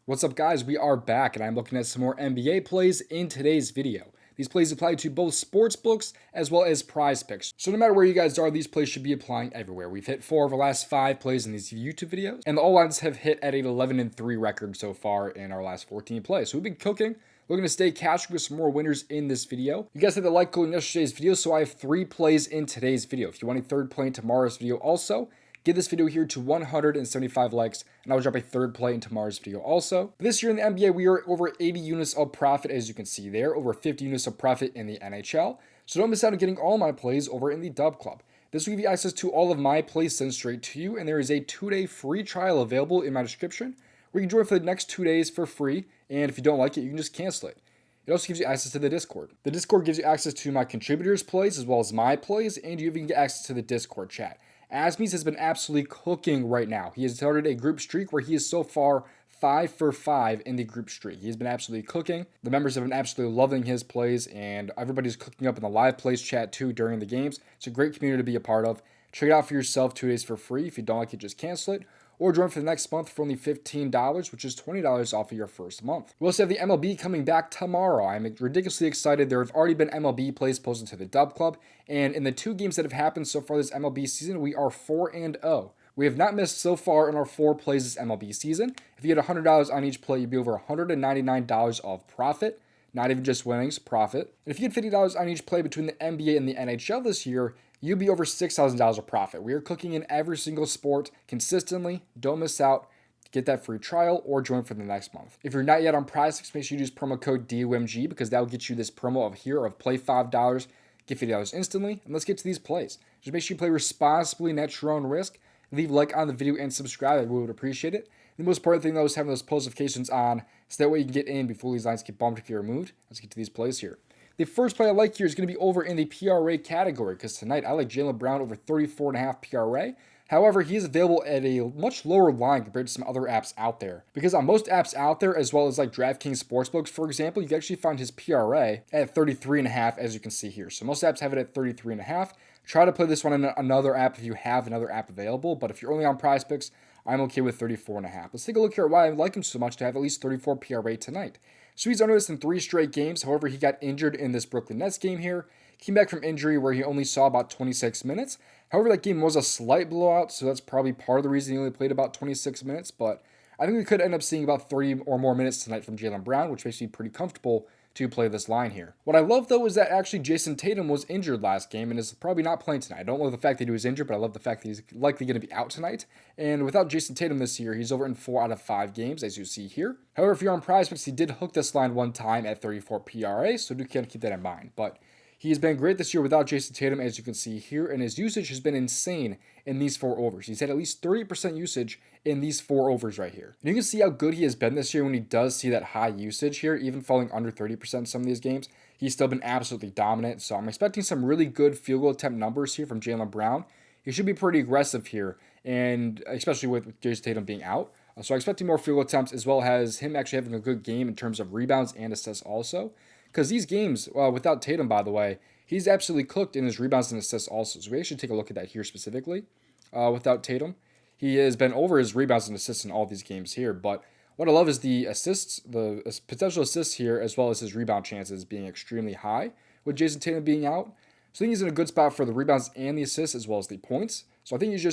What's up, guys? We are back and I'm looking at some more NBA plays in today's video. These plays apply to both sports books as well as prize picks. So no matter where you guys are, these plays should be applying everywhere. We've hit 4 of our last 5 plays in these YouTube videos, and the all lines have hit at an 11-3 record so far in our last 14 plays. So we've been cooking. We're going to stay cash with some more winners in this video. You guys hit the like goal in yesterday's video, so I have 3 plays in today's video. If you want a third play in tomorrow's video also, give this video here to 175 likes, and I'll drop a third play in tomorrow's video also. This year in the NBA, we are over 80 units of profit, as you can see there, over 50 units of profit in the NHL. So don't miss out on getting all my plays over in the DubClub. This will give you access to all of my plays sent straight to you, and there is a 2-day free trial available in my description, where you can join for the next 2 days for free, and if you don't like it, you can just cancel it. It also gives you access to the Discord. The Discord gives you access to my contributors' plays as well as my plays, and you even get access to the Discord chat. Asmies has been absolutely cooking right now. He has started a group streak where he is so far 5 for 5 in the group streak. He's been absolutely cooking. The members have been absolutely loving his plays, and everybody's cooking up in the live plays chat too during the games. It's a great community to be a part of. Check it out for yourself 2 days for free. If you don't like it, just cancel it. Or join for the next month for only $15, which is $20 off of your first month. We also have the MLB coming back tomorrow. I'm ridiculously excited. There have already been MLB plays posted to the DubClub, and in the 2 games that have happened so far this MLB season, we are 4-0. We have not missed so far in our 4 plays this MLB season. If you had $100 on each play, you'd be over $199 of profit. Not even just winnings, profit. And if you had $50 on each play between the NBA and the NHL this year, you'd be over $6,000 of profit. We are cooking in every single sport consistently. Don't miss out. Get that free trial or join for the next month. If you're not yet on prizepicks, make sure you use promo code DOMG because that will get you this promo of play $5, get $50 instantly. And let's get to these plays. Just make sure you play responsibly and at your own risk. Leave a like on the video and subscribe. We would appreciate it. The most important thing, though, is having those post notifications on so that way you can get in before these lines get bumped if you're removed. Let's get to these plays here. The first play I like here is going to be over in the PRA category because tonight I like Jaylen Brown over 34.5 PRA. However, he is available at a much lower line compared to some other apps out there. Because on most apps out there, as well as like DraftKings Sportsbooks, for example, you can actually find his PRA at 33.5, as you can see here. So most apps have it at 33.5. Try to play this one in another app if you have another app available. But if you're only on PrizePicks, I'm okay with 34.5. Let's take a look here at why I like him so much to have at least 34 PRA tonight. So he's under this in 3 straight games. However, he got injured in this Brooklyn Nets game here. Came back from injury where he only saw about 26 minutes. However, that game was a slight blowout, so that's probably part of the reason he only played about 26 minutes. But I think we could end up seeing about 30 or more minutes tonight from Jaylen Brown, which makes me pretty comfortable to play this line here. What I love, though, is that actually Jason Tatum was injured last game and is probably not playing tonight. I don't love the fact that he was injured, but I love the fact that he's likely going to be out tonight. And without Jason Tatum this year, he's over in 4 out of 5 games, as you see here. However, if you're on PrizePicks, he did hook this line one time at 34 PRA, so do kind of keep that in mind. But he has been great this year without Jason Tatum, as you can see here, and his usage has been insane in these 4 overs. He's had at least 30% usage in these 4 overs right here. And you can see how good he has been this year when he does see that high usage here, even falling under 30% in some of these games. He's still been absolutely dominant, so I'm expecting some really good field goal attempt numbers here from Jaylen Brown. He should be pretty aggressive here, and especially with Jason Tatum being out. So I'm expecting more field goal attempts, as well as him actually having a good game in terms of rebounds and assists also. Because these games, without Tatum, by the way, he's absolutely cooked in his rebounds and assists also. So we actually take a look at that here specifically. Without Tatum, he has been over his rebounds and assists in all these games here. But what I love is the assists, the potential assists here, as well as his rebound chances being extremely high with Jason Tatum being out. So I think he's in a good spot for the rebounds and the assists, as well as the points. So I think he should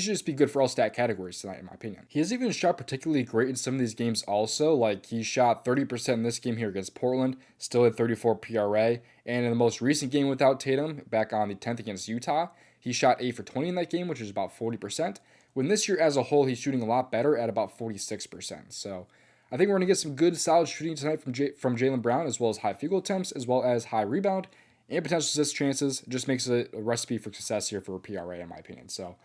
just be good for all stat categories tonight, in my opinion. He has even shot particularly great in some of these games also. Like, he shot 30% in this game here against Portland, still at 34 PRA. And in the most recent game without Tatum, back on the 10th against Utah, he shot 8 for 20 in that game, which is about 40%. When this year as a whole, he's shooting a lot better at about 46%. So I think we're going to get some good, solid shooting tonight from Jaylen Brown, as well as high field goal attempts, as well as high rebound and potential assist chances. It just makes it a recipe for success here for a PRA, in my opinion. So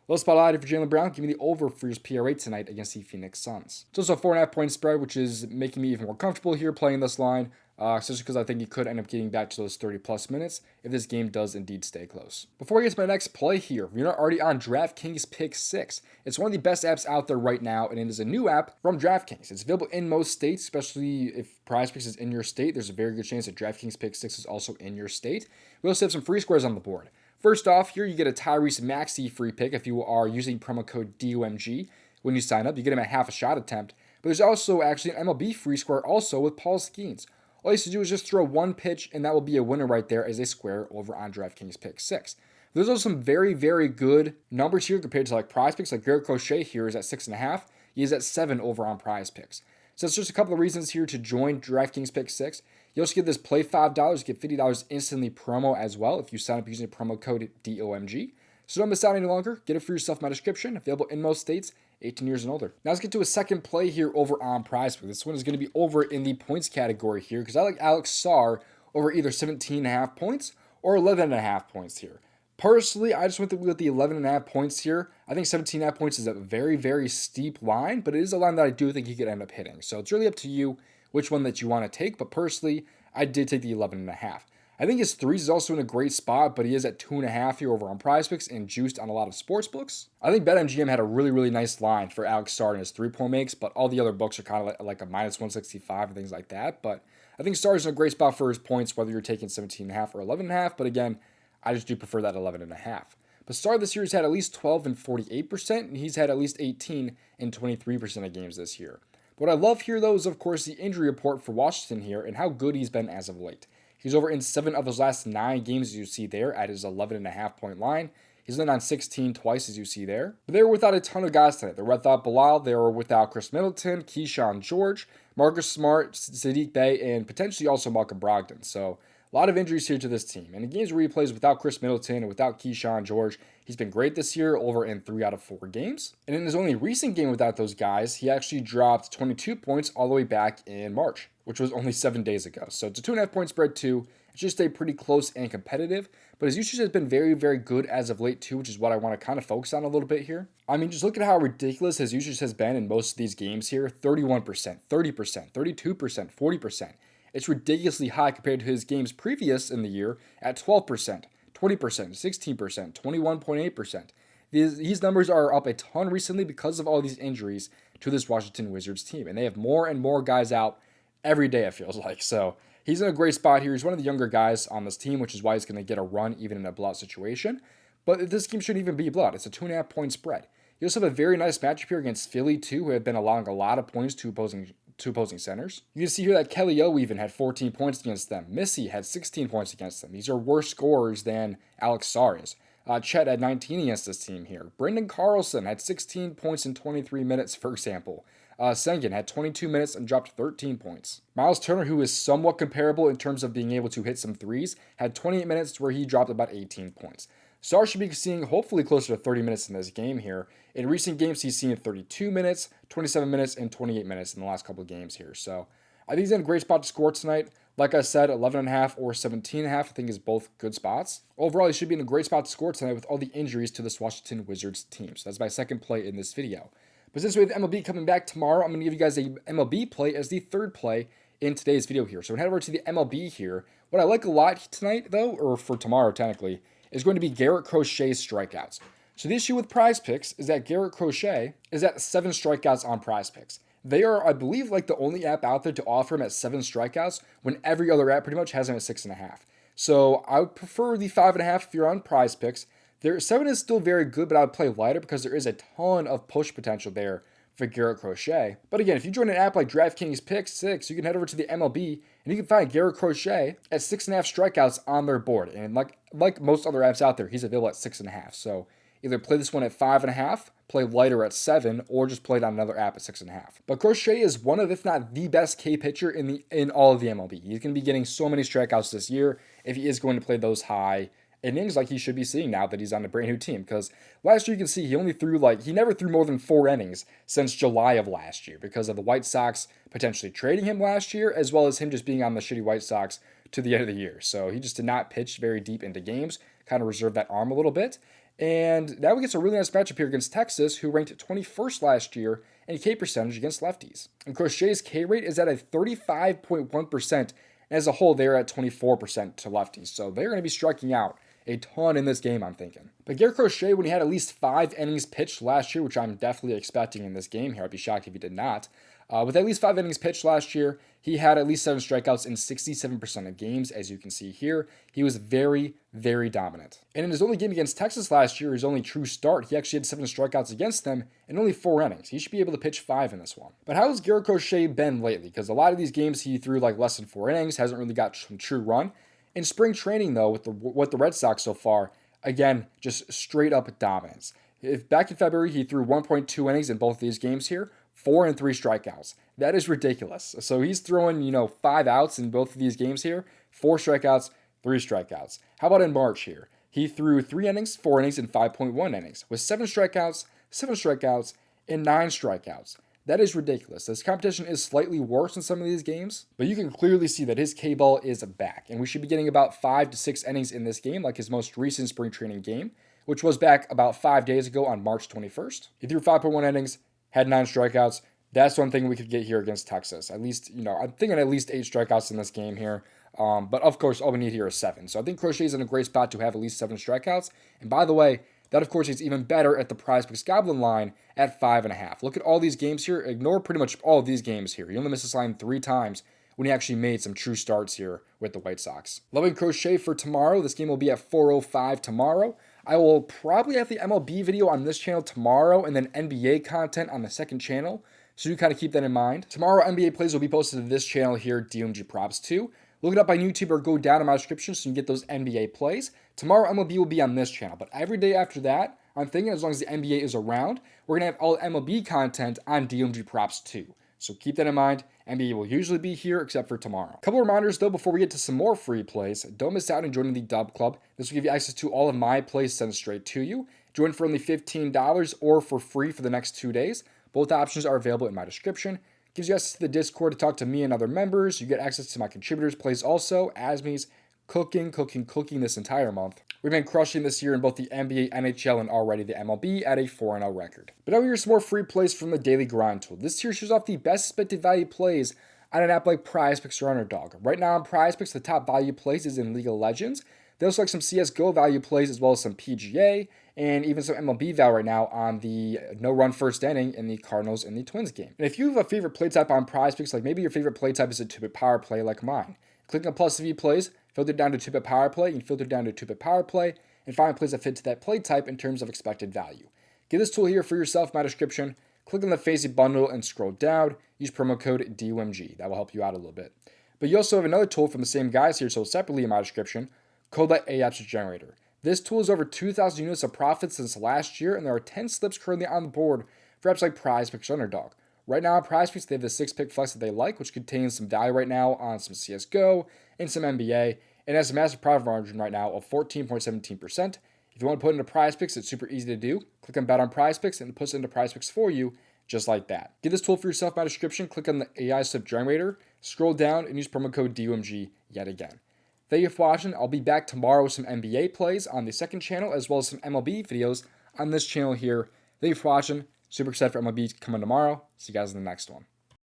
let's spotlight it for Jaylen Brown. Give me the over for his PRA tonight against the Phoenix Suns. It's also a 4.5 point spread, which is making me even more comfortable here playing this line, especially because I think he could end up getting back to those 30+ minutes if this game does indeed stay close. Before I get to my next play here, if you're not already on DraftKings Pick 6, it's one of the best apps out there right now, and it is a new app from DraftKings. It's available in most states, especially if PrizePicks is in your state. There's a very good chance that DraftKings Pick 6 is also in your state. We also have some free squares on the board. First off, here you get a Tyrese Maxey free pick if you are using promo code DOMG when you sign up. You get him a half a shot attempt. But there's also actually an MLB free square also with Paul Skeens. All he has to do is just throw one pitch, and that will be a winner right there as a square over on DraftKings Pick 6. There's also some very, very good numbers here compared to like Prize Picks. Like Garrett Crochet here is at 6.5. He is at 7 over on Prize Picks. So that's just a couple of reasons here to join DraftKings Pick 6. You also get this play $5, get $50 instantly promo as well if you sign up using the promo code DOMG. So don't miss out any longer. Get it for yourself in my description. Available in most states, 18 years and older. Now let's get to a second play here over on PrizePicks. This one is going to be over in the points category here because I like Alex Sarr over either 17.5 points or 11.5 points here. Personally, I just went with the 11.5 points here. I think 17.5 points is a very, very steep line, but it is a line that I do think he could end up hitting. So it's really up to you which one that you want to take, but personally, I did take the 11.5. I think his threes is also in a great spot, but he is at 2.5 here over on PrizePicks and juiced on a lot of sports books. I think BetMGM had a really, really nice line for Alex Sarr in his three-point makes, but all the other books are kind of like a minus 165 and things like that. But I think Sarr is in a great spot for his points, whether you're taking 17.5 or 11.5. But again, I just do prefer that 11.5. But Sarr this year has had at least 12 and 48%, and he's had at least 18 and 23% of games this year. What I love here, though, is, of course, the injury report for Washington here and how good he's been as of late. He's over in 7 of his last 9 games, as you see there, at his 11.5 point line. He's been on 16 twice, as you see there. But they were without a ton of guys tonight. They were without Bilal. They were without Chris Middleton, Keyshawn George, Marcus Smart, Sadiq Bey, and potentially also Malcolm Brogdon. So a lot of injuries here to this team. And in games where he plays without Chris Middleton and without Keyshawn George, he's been great this year, over in 3 out of 4 games. And in his only recent game without those guys, he actually dropped 22 points all the way back in March, which was only 7 days ago. So it's a 2.5 point spread too. It should stay pretty close and competitive, but his usage has been very, very good as of late too, which is what I want to kind of focus on a little bit here. I mean, just look at how ridiculous his usage has been in most of these games here. 31%, 30%, 32%, 40%. It's ridiculously high compared to his games previous in the year at 12%, 20%, 16%, 21.8%. These numbers are up a ton recently because of all these injuries to this Washington Wizards team, and they have more and more guys out every day, it feels like. So he's in a great spot here. He's one of the younger guys on this team, which is why he's going to get a run even in a blowout situation. But this game shouldn't even be a blowout. It's a 2.5 point spread. You also have a very nice matchup here against Philly, too, who have been allowing a lot of points to opposing centers. You can see here that Kelly O even had 14 points against them. Missy had 16 points against them. These are worse scorers than Alex Sarr is. Chet had 19 against this team here. Brendan Carlson had 16 points in 23 minutes, for example. Sengun had 22 minutes and dropped 13 points. Miles Turner, who is somewhat comparable in terms of being able to hit some threes, had 28 minutes where he dropped about 18 points. Sarr should be seeing hopefully closer to 30 minutes in this game here. In recent games, he's seen 32 minutes, 27 minutes, and 28 minutes in the last couple of games here. So I think he's in a great spot to score tonight. Like I said, 11.5 or 17.5 I think is both good spots. Overall, he should be in a great spot to score tonight with all the injuries to this Washington Wizards team. So that's my second play in this video. But since we have MLB coming back tomorrow, I'm going to give you guys a MLB play as the third play in today's video here. So we're head over to the MLB here. What I like a lot tonight, though, or for tomorrow technically, is going to be Garrett Crochet's strikeouts. So the issue with PrizePicks is that Garrett Crochet is at 7 strikeouts on PrizePicks. They are, I believe, like the only app out there to offer him at 7 strikeouts when every other app pretty much has him at 6.5. So I would prefer the 5.5 if you're on PrizePicks. 7 is still very good, but I would play lighter because there is a ton of push potential there for Garrett Crochet. But again, if you join an app like DraftKings Pick 6, you can head over to the MLB and you can find Garrett Crochet at 6.5 strikeouts on their board. And like most other apps out there, he's available at 6.5. So either play this one at 5.5, play lighter at 7, or just play it on another app at 6.5. But Crochet is one of, if not the best K pitcher in all of the MLB. He's going to be getting so many strikeouts this year if he is going to play those high innings like he should be seeing now that he's on a brand new team. Because last year you can see he never threw more than 4 innings since July of last year because of the White Sox potentially trading him last year, as well as him just being on the shitty White Sox to the end of the year. So he just did not pitch very deep into games, kind of reserved that arm a little bit. And now we get a really nice matchup here against Texas, who ranked 21st last year in K percentage against lefties. And Crochet's K rate is at a 35.1%, and as a whole, they're at 24% to lefties. So they're going to be striking out a ton in this game, I'm thinking. But Garrett Crochet, when he had at least 5 innings pitched last year, which I'm definitely expecting in this game here, I'd be shocked if he did not, With at least 5 innings pitched last year, he had at least 7 strikeouts in 67% of games, as you can see here. He was very, very dominant. And in his only game against Texas last year, his only true start, he actually had 7 strikeouts against them in only 4 innings. He should be able to pitch 5 in this one. But how has Garrett Crochet been lately? Because a lot of these games he threw like less than 4 innings, hasn't really got some true run. In spring training, though, with the Red Sox so far, again, just straight up dominance. Back in February, he threw 1.2 innings in both of these games here, 4 and 3 strikeouts. That is ridiculous. So he's throwing, 5 outs in both of these games here, 4 strikeouts, 3 strikeouts. How about in March here? He threw 3 innings, 4 innings, and 5.1 innings with 7 strikeouts, and 9 strikeouts. That is ridiculous. This competition is slightly worse in some of these games, but you can clearly see that his K-ball is back, and we should be getting about 5 to 6 innings in this game, like his most recent spring training game, which was back about 5 days ago on March 21st. He threw 5.1 innings, had 9 strikeouts. That's one thing we could get here against Texas. At least, I'm thinking at least 8 strikeouts in this game here. But of course, all we need here is 7. So I think Crochet is in a great spot to have at least 7 strikeouts. And by the way, that, of course, is even better at the prizepicks Goblin line at 5.5. Look at all these games here. Ignore pretty much all of these games here. He only missed this line 3 times when he actually made some true starts here with the White Sox. Loving Crochet for tomorrow. This game will be at 4:05 tomorrow. I will probably have the MLB video on this channel tomorrow and then NBA content on the second channel. So you kind of keep that in mind. Tomorrow, NBA plays will be posted to this channel here, DOMG Props 2. Look it up on YouTube or go down in my description so you can get those NBA plays. Tomorrow, MLB will be on this channel, but every day after that, I'm thinking as long as the NBA is around, we're going to have all MLB content on DOMG Props 2. So keep that in mind. NBA will usually be here except for tomorrow. A couple reminders though before we get to some more free plays. Don't miss out on joining the DubClub. This will give you access to all of my plays sent straight to you. Join for only $15 or for free for the next 2 days. Both options are available in my description. Gives you access to the Discord to talk to me and other members. You get access to my contributors' plays also, Asmi's cooking this entire month. We've been crushing this year in both the NBA, NHL, and already the MLB at a 4-0 record. But now here's some more free plays from the Daily Grind tool. This here shows off the best expected value plays on an app like PrizePicks or Underdog. Right now on PrizePicks, the top value plays is in League of Legends. They also like some CSGO value plays as well as some PGA and even some MLB value right now on the no-run first inning in the Cardinals and the Twins game. And if you have a favorite play type on PrizePicks, like maybe your favorite play type is a 2-bit power play like mine, click on plus V plays, filter down to 2-bit power play, and filter down to 2-bit power play, and find plays that fit to that play type in terms of expected value. Get this tool here for yourself in my description. Click on the Fantasy Bundle and scroll down. Use promo code DOMG. That will help you out a little bit. But you also have another tool from the same guys here, so separately in my description, called the AAPS Generator. This tool is over 2,000 units of profit since last year, and there are 10 slips currently on the board for apps like PrizePicks or Underdog. Right now on PrizePicks, they have the 6-pick flex that they like, which contains some value right now on some CSGO and some NBA, and has a massive profit margin right now of 14.17%. If you want to put it into PrizePicks, it's super easy to do. Click on Bet on PrizePicks, and it puts it into PrizePicks for you, just like that. Get this tool for yourself in my description. Click on the AI Slip Generator, scroll down, and use promo code DOMG yet again. Thank you for watching. I'll be back tomorrow with some NBA plays on the second channel, as well as some MLB videos on this channel here. Thank you for watching. Super excited for MLB coming tomorrow. See you guys in the next one.